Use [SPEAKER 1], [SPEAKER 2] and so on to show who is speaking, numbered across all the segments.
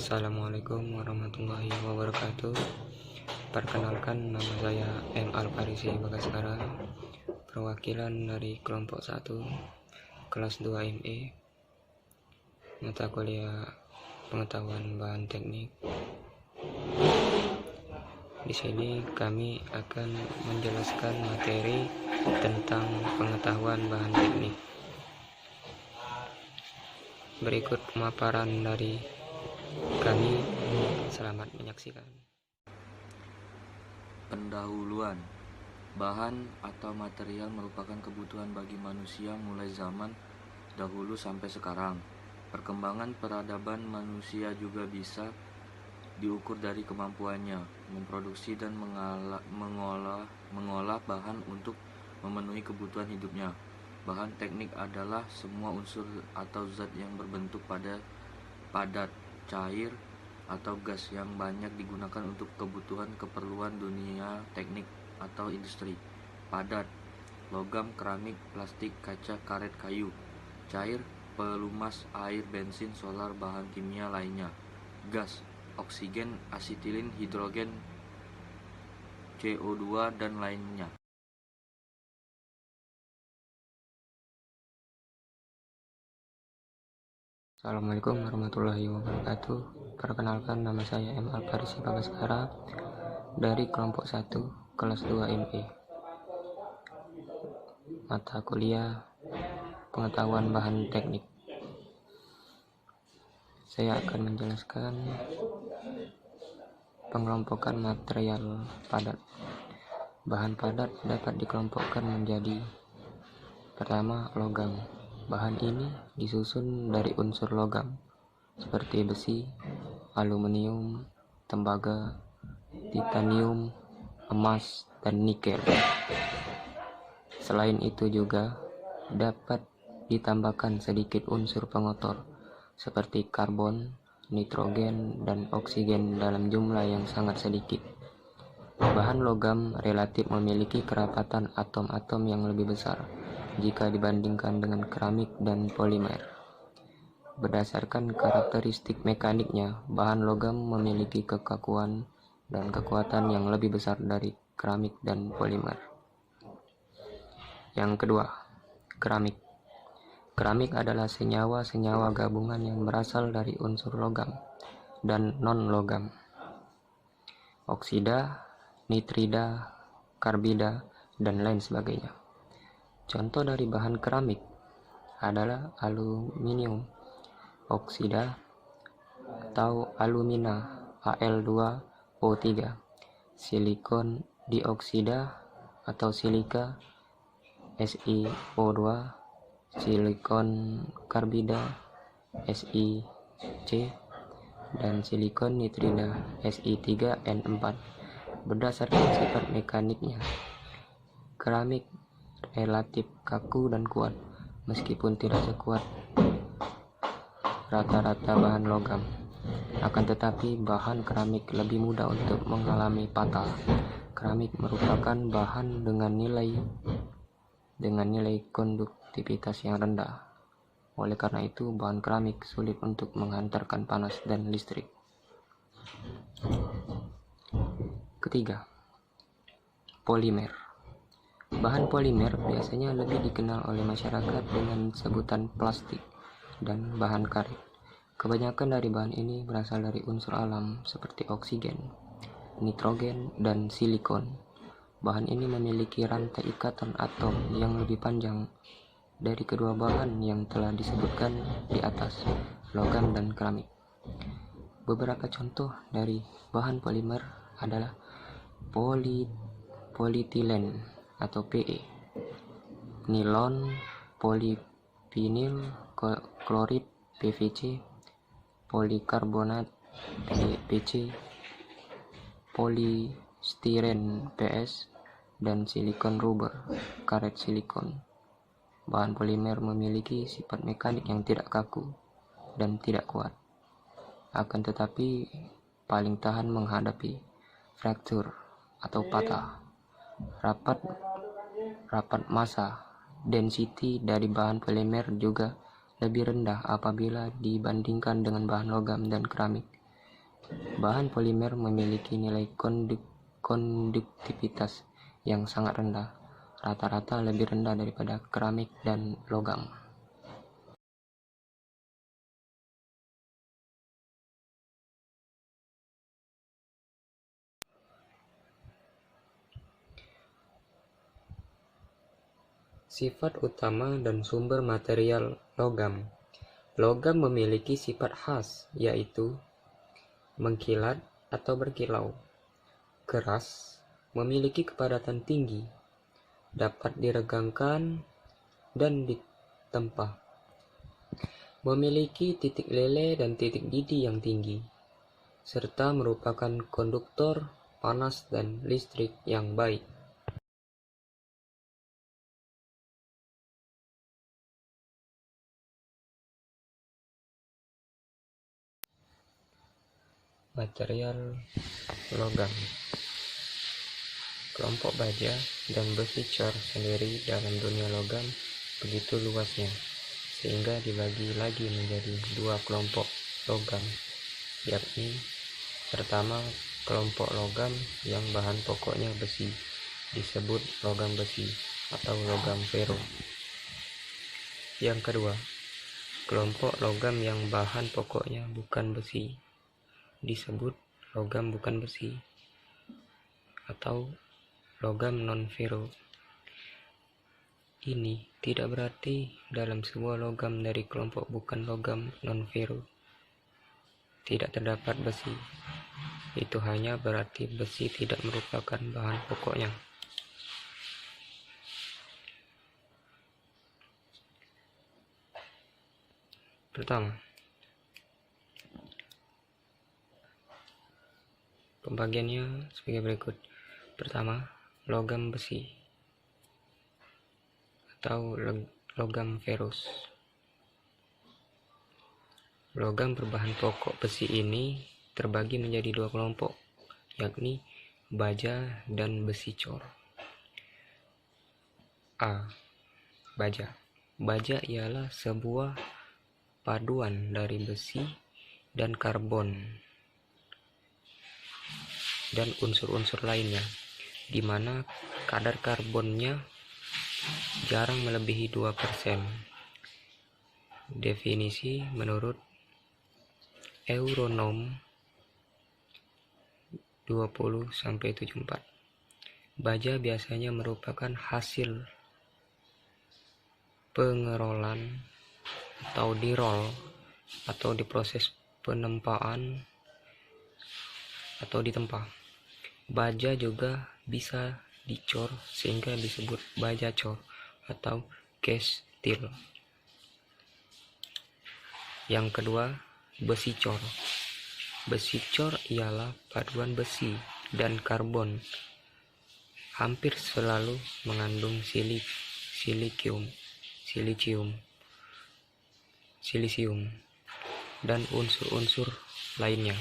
[SPEAKER 1] Assalamualaikum warahmatullahi wabarakatuh. Perkenalkan, nama saya M. Alfarisi Bagaskara, perwakilan dari kelompok 1 kelas 2 ME, mata kuliah pengetahuan bahan teknik. Di sini kami akan menjelaskan materi tentang pengetahuan bahan teknik. Berikut pemaparan dari kami. Selamat menyaksikan.
[SPEAKER 2] Pendahuluan. Bahan atau material merupakan kebutuhan bagi manusia mulai zaman dahulu sampai sekarang. Perkembangan peradaban manusia juga bisa diukur dari kemampuannya memproduksi dan mengolah bahan untuk memenuhi kebutuhan hidupnya. Bahan teknik adalah semua unsur atau zat yang berbentuk padat, cair, atau gas yang banyak digunakan untuk keperluan dunia teknik atau industri. Padat: logam, keramik, plastik, kaca, karet, kayu. Cair: pelumas, air, bensin, solar, bahan kimia lainnya. Gas: oksigen, asetilin, hidrogen, CO2, dan lainnya.
[SPEAKER 1] Assalamualaikum warahmatullahi wabarakatuh. Perkenalkan, nama saya M. Alfarisi Bagaskara dari kelompok 1 kelas 2 ME, mata kuliah pengetahuan bahan teknik. Saya akan menjelaskan pengelompokan material padat. Bahan padat dapat dikelompokkan menjadi: pertama, logam. Bahan ini disusun dari unsur logam seperti besi, aluminium, tembaga, titanium, emas, dan nikel. Selain itu juga dapat ditambahkan sedikit unsur pengotor seperti karbon, nitrogen, dan oksigen dalam jumlah yang sangat sedikit. Bahan logam relatif memiliki kerapatan atom-atom yang lebih besar jika dibandingkan dengan keramik dan polimer. Berdasarkan karakteristik mekaniknya, bahan logam memiliki kekakuan dan kekuatan yang lebih besar dari keramik dan polimer. Yang kedua, keramik. Keramik adalah senyawa-senyawa gabungan yang berasal dari unsur logam dan non-logam: oksida, nitrida, karbida, dan lain sebagainya. Contoh dari bahan keramik adalah aluminium oksida atau alumina Al2O3, silikon dioksida atau silika SiO2, silikon karbida SiC, dan silikon nitrida Si3N4. Berdasarkan sifat mekaniknya, keramik relatif kaku dan kuat, meskipun tidak sekuat rata-rata bahan logam. Akan tetapi bahan keramik lebih mudah untuk mengalami patah. Keramik merupakan bahan dengan nilai konduktivitas yang rendah. Oleh karena itu, bahan keramik sulit untuk menghantarkan panas dan listrik. Ketiga, polimer. Bahan polimer biasanya lebih dikenal oleh masyarakat dengan sebutan plastik dan bahan karet. Kebanyakan dari bahan ini berasal dari unsur alam seperti oksigen, nitrogen, dan silikon. Bahan ini memiliki rantai ikatan atom yang lebih panjang dari kedua bahan yang telah disebutkan di atas, logam dan keramik. Beberapa contoh dari bahan polimer adalah polietilen atau PE, nilon, polivinil klorid PVC, polikarbonat PC, polistiren PS, dan silikon rubber karet silikon. Bahan polimer memiliki sifat mekanik yang tidak kaku dan tidak kuat, akan tetapi paling tahan menghadapi fraktur atau patah. Rapat massa density dari bahan polimer juga lebih rendah apabila dibandingkan dengan bahan logam dan keramik. Bahan polimer memiliki nilai konduktivitas yang sangat rendah, rata-rata lebih rendah daripada keramik dan logam. Sifat utama dan sumber material logam. Logam memiliki sifat khas, yaitu mengkilat atau berkilau, keras, memiliki kepadatan tinggi, dapat diregangkan dan ditempa, memiliki titik lele dan titik didih yang tinggi, serta merupakan konduktor panas dan listrik yang baik. Material logam. Kelompok baja dan besi cor sendiri dalam dunia logam begitu luasnya, sehingga dibagi lagi menjadi dua kelompok logam, yakni pertama, kelompok logam yang bahan pokoknya besi, disebut logam besi atau logam fero. Yang kedua, kelompok logam yang bahan pokoknya bukan besi, disebut logam bukan besi atau logam non-fero. Ini tidak berarti dalam sebuah logam dari kelompok bukan logam non-fero tidak terdapat besi. Itu hanya berarti besi tidak merupakan bahan pokoknya. Pertama, pembagiannya sebagai berikut. Pertama, logam besi atau logam ferus. Logam berbahan pokok besi ini terbagi menjadi dua kelompok, yakni baja dan besi cor. A. Baja. Baja ialah sebuah paduan dari besi dan karbon dan unsur-unsur lainnya, di mana kadar karbonnya jarang melebihi 2%. Definisi menurut Euronom 20-74. Baja biasanya merupakan hasil pengerolan atau dirol atau diproses penempaan atau ditempa. Baja juga bisa dicor sehingga disebut baja cor atau cast steel. Yang kedua, besi cor. Besi cor ialah paduan besi dan karbon, hampir selalu mengandung silisium, dan unsur-unsur lainnya.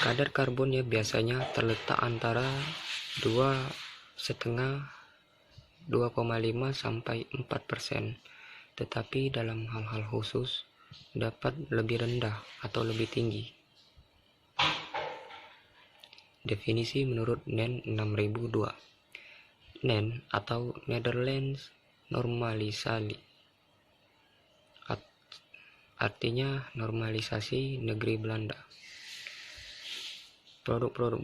[SPEAKER 1] Kadar karbonnya biasanya terletak antara 2,5 sampai 4%, tetapi dalam hal-hal khusus dapat lebih rendah atau lebih tinggi. Definisi menurut NEN 6002. NEN atau Netherlands Normalisasi, artinya normalisasi negeri Belanda. Produk-produk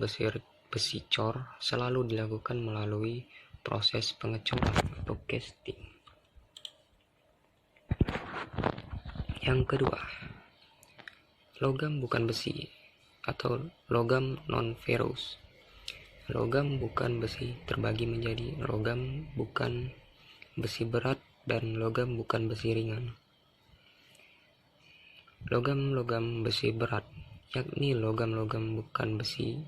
[SPEAKER 1] besi cor selalu dilakukan melalui proses pengecoran atau casting. Yang kedua, logam bukan besi atau logam non-ferrous. Logam bukan besi terbagi menjadi logam bukan besi berat dan logam bukan besi ringan. Logam-logam besi berat, yakni logam-logam bukan besi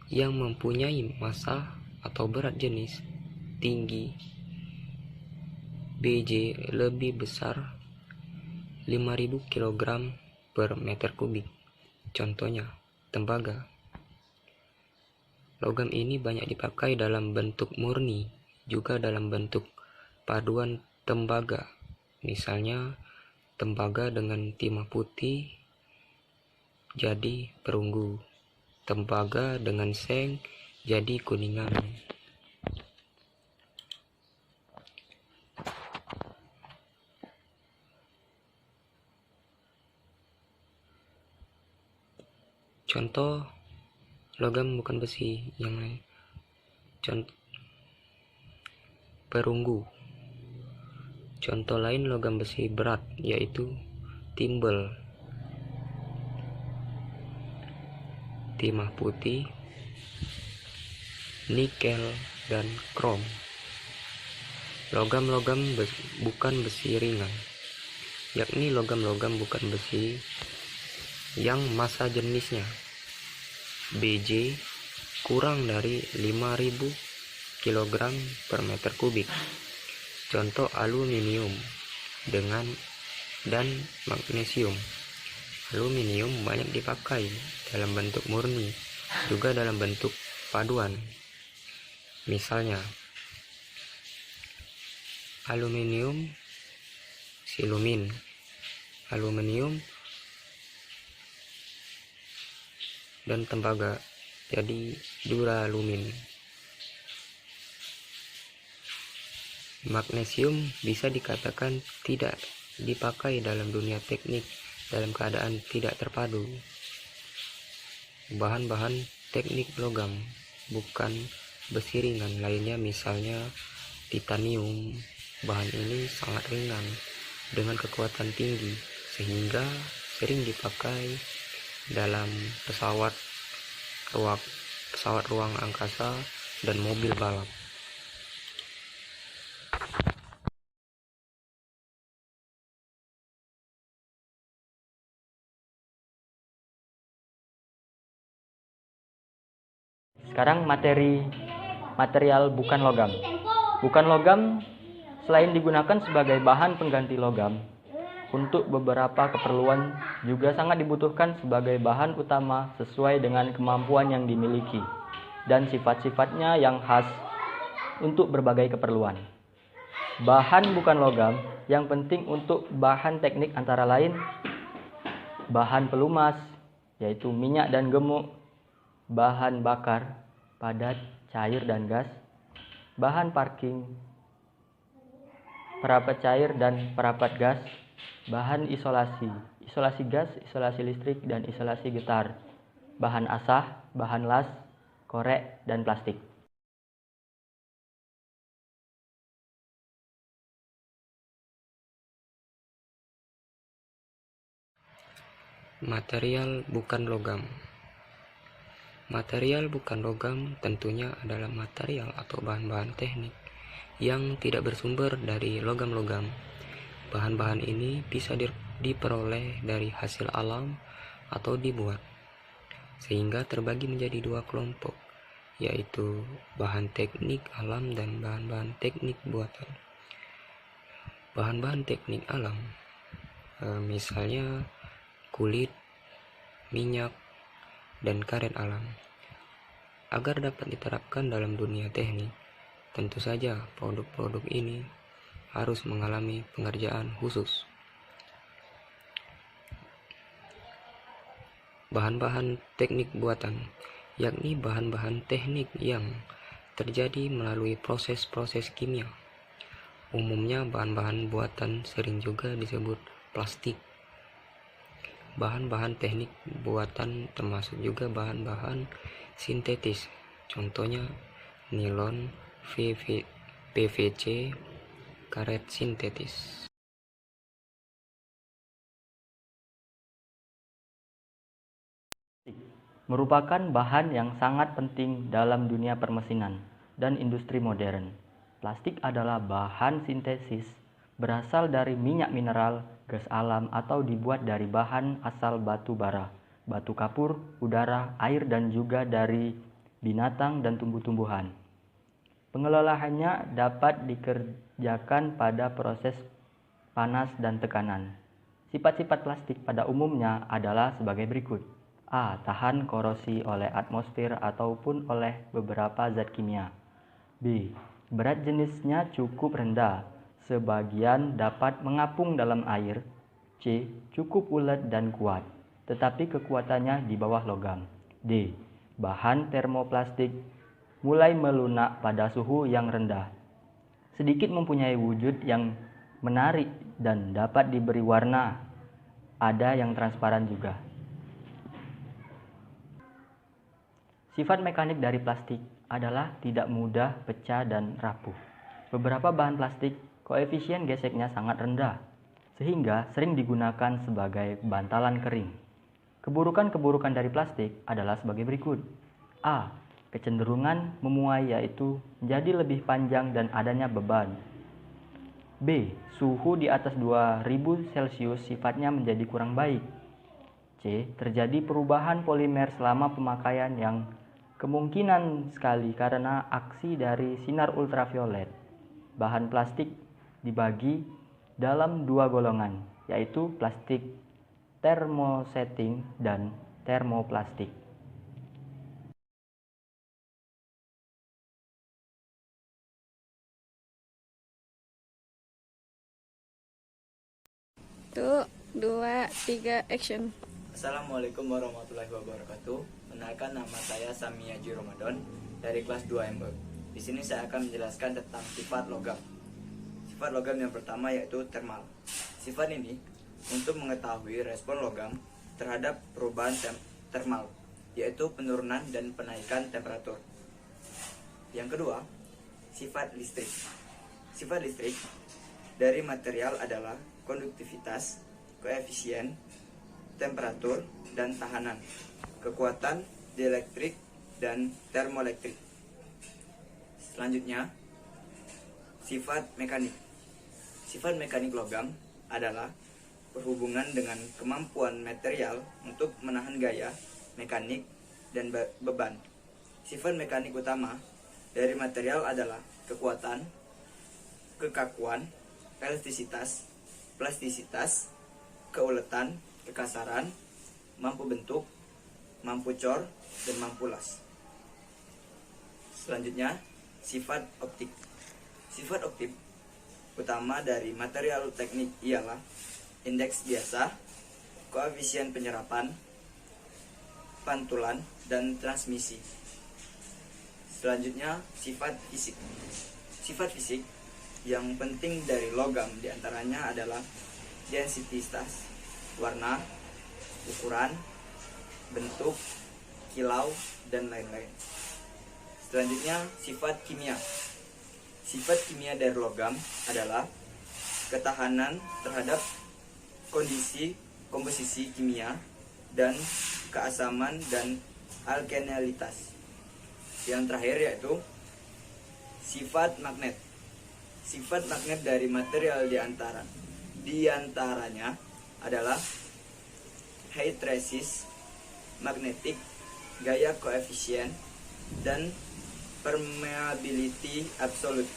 [SPEAKER 1] yang mempunyai massa atau berat jenis tinggi Bj lebih besar 5.000 kg per meter kubik. Contohnya, tembaga. Logam ini banyak dipakai dalam bentuk murni, juga dalam bentuk paduan tembaga. Misalnya tembaga dengan timah putih jadi perunggu, tembaga dengan seng jadi kuningan. Contoh logam bukan besi yang lain. Perunggu. Contoh lain logam besi berat yaitu timbel, timah putih, nikel, dan krom. Logam-logam bukan besi ringan, yakni logam-logam bukan besi yang massa jenisnya Bj kurang dari 5.000 kg per meter kubik. Contoh aluminium dan magnesium. Aluminium banyak dipakai dalam bentuk murni, juga dalam bentuk paduan. Misalnya aluminium silumin, aluminium dan tembaga jadi duralumin. Magnesium bisa dikatakan tidak dipakai dalam dunia teknik dalam keadaan tidak terpadu. Bahan-bahan teknik logam bukan besi ringan lainnya misalnya titanium. Bahan ini sangat ringan dengan kekuatan tinggi sehingga sering dipakai dalam pesawat ruang angkasa dan mobil balap.
[SPEAKER 3] Sekarang material bukan logam. Bukan logam selain digunakan sebagai bahan pengganti logam, untuk beberapa keperluan juga sangat dibutuhkan sebagai bahan utama sesuai dengan kemampuan yang dimiliki dan sifat-sifatnya yang khas untuk berbagai keperluan. Bahan bukan logam yang penting untuk bahan teknik antara lain bahan pelumas, yaitu minyak dan gemuk, bahan bakar, padat, cair dan gas, bahan parking, perapat cair dan perapat gas, bahan isolasi gas, isolasi listrik, dan isolasi getar, bahan asah, bahan las, korek, dan plastik.
[SPEAKER 1] Material bukan logam. Material bukan logam tentunya adalah material atau bahan-bahan teknik yang tidak bersumber dari logam-logam. Bahan-bahan ini bisa diperoleh dari hasil alam atau dibuat, sehingga terbagi menjadi dua kelompok, yaitu bahan teknik alam dan bahan-bahan teknik buatan. Bahan-bahan teknik alam misalnya kulit, minyak, dan karet alam. Agar dapat diterapkan dalam dunia teknik, tentu saja produk-produk ini harus mengalami pengerjaan khusus. Bahan-bahan teknik buatan, yakni bahan-bahan teknik yang terjadi melalui proses-proses kimia. Umumnya bahan-bahan buatan sering juga disebut plastik. Bahan-bahan teknik buatan termasuk juga bahan-bahan sintetis, contohnya nilon, PVC, karet sintetis.
[SPEAKER 3] Merupakan bahan yang sangat penting dalam dunia permesinan dan industri modern. Plastik adalah bahan sintesis berasal dari minyak mineral, gas alam, atau dibuat dari bahan asal batu bara, batu kapur, udara, air, dan juga dari binatang dan tumbuh-tumbuhan. Pengelolaannya dapat dikerjakan pada proses panas dan tekanan. Sifat-sifat plastik pada umumnya adalah sebagai berikut. A. Tahan korosi oleh atmosfer ataupun oleh beberapa zat kimia. B. Berat jenisnya cukup rendah sebagian dapat mengapung dalam air. C. Cukup ulet dan kuat, tetapi kekuatannya di bawah logam. D. Bahan termoplastik mulai melunak pada suhu yang rendah. Sedikit mempunyai wujud yang menarik dan dapat diberi warna. Ada yang transparan juga. Sifat mekanik dari plastik adalah tidak mudah pecah dan rapuh. Beberapa bahan plastik koefisien geseknya sangat rendah, sehingga sering digunakan sebagai bantalan kering. Keburukan-keburukan dari plastik adalah sebagai berikut. A. Kecenderungan memuai, yaitu menjadi lebih panjang dan adanya beban. B. Suhu di atas 2000 Celcius sifatnya menjadi kurang baik. C. Terjadi perubahan polimer selama pemakaian yang kemungkinan sekali karena aksi dari sinar ultraviolet. Bahan plastik dibagi dalam dua golongan, yaitu plastik termosetting dan termoplastik.
[SPEAKER 4] Satu, dua, tiga, action.
[SPEAKER 5] Assalamualaikum warahmatullahi wabarakatuh. Kenalkan, nama saya Sami Haji Ramadan dari kelas 2 MB. Di sini saya akan menjelaskan tentang sifat logam. Sifat logam yang pertama yaitu thermal. Sifat ini untuk mengetahui respon logam terhadap perubahan thermal, yaitu penurunan dan penaikan temperatur. Yang kedua, sifat listrik. Sifat listrik dari material adalah konduktivitas, koefisien, temperatur, dan tahanan, kekuatan dielektrik, dan termoelektrik. Selanjutnya, sifat mekanik. Sifat mekanik logam adalah berhubungan dengan kemampuan material untuk menahan gaya, mekanik, dan beban. Sifat mekanik utama dari material adalah kekuatan, kekakuan, elastisitas, plastisitas, keuletan, kekasaran, mampu bentuk, mampu cor, dan mampu las. Selanjutnya, sifat optik. Sifat optik utama dari material teknik ialah indeks biasa, koefisien penyerapan, pantulan, dan transmisi. Selanjutnya, sifat fisik. Sifat fisik yang penting dari logam diantaranya adalah densititas, warna, ukuran, bentuk, kilau, dan lain-lain. Selanjutnya, sifat kimia. Sifat kimia dari logam adalah ketahanan terhadap komposisi kimia dan keasaman dan alkenalitas. Yang terakhir yaitu sifat magnet. Sifat magnet dari material diantaranya adalah hysteresis, magnetic, gaya koefisien, dan permeability absolute.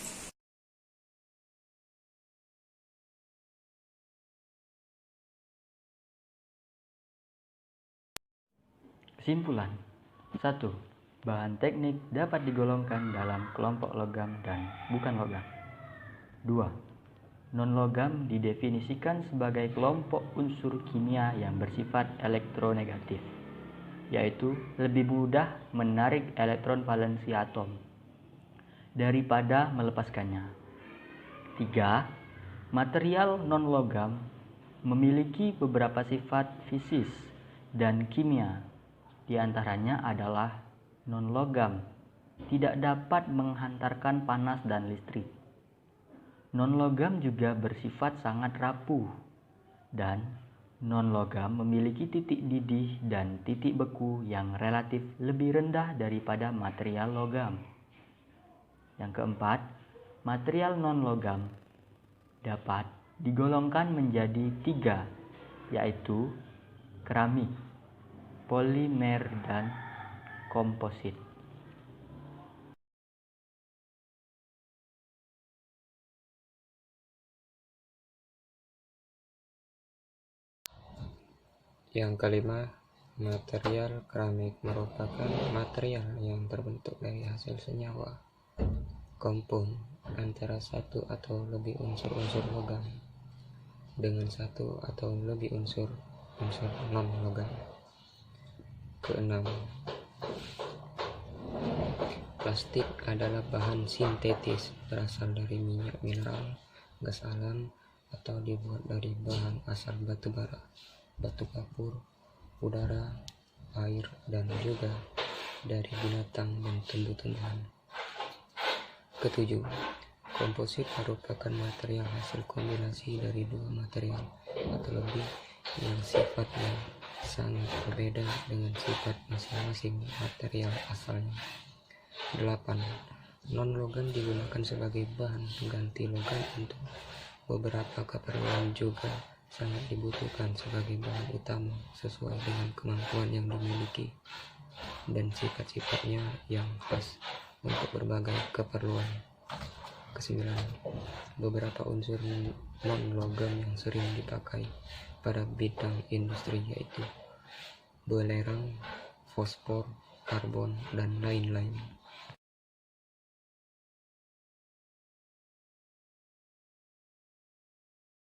[SPEAKER 3] Kesimpulan. 1. Bahan teknik dapat digolongkan dalam kelompok logam dan bukan logam. 2. Non-logam didefinisikan sebagai kelompok unsur kimia yang bersifat elektronegatif, yaitu lebih mudah menarik elektron valensi atom daripada melepaskannya. 3. Material non-logam memiliki beberapa sifat fisis dan kimia. Di antaranya adalah non-logam tidak dapat menghantarkan panas dan listrik. Non-logam juga bersifat sangat rapuh, dan non-logam memiliki titik didih dan titik beku yang relatif lebih rendah daripada material logam. Yang keempat, material non-logam dapat digolongkan menjadi 3, yaitu keramik, polimer, dan komposit.
[SPEAKER 1] Yang kelima, material keramik merupakan material yang terbentuk dari hasil senyawa. Compound antara satu atau lebih unsur-unsur logam dengan satu atau lebih unsur-unsur non-logam. Keenam, plastik adalah bahan sintetis berasal dari minyak mineral, gas alam, atau dibuat dari bahan asal batu bara, batu kapur, udara, air, dan juga dari binatang dan tumbuh-tumbuhan. Ketujuh, komposit merupakan material hasil kombinasi dari dua material atau lebih yang sifatnya sangat berbeda dengan sifat masing-masing material asalnya. 8. Non-logam digunakan sebagai bahan pengganti logam untuk beberapa keperluan, juga sangat dibutuhkan sebagai bahan utama sesuai dengan kemampuan yang dimiliki dan sifat-sifatnya yang khas untuk berbagai keperluan. Kesembilan, beberapa unsur non-logam yang sering dipakai pada bidang industri yaitu belerang, fosfor, karbon, dan lain-lain.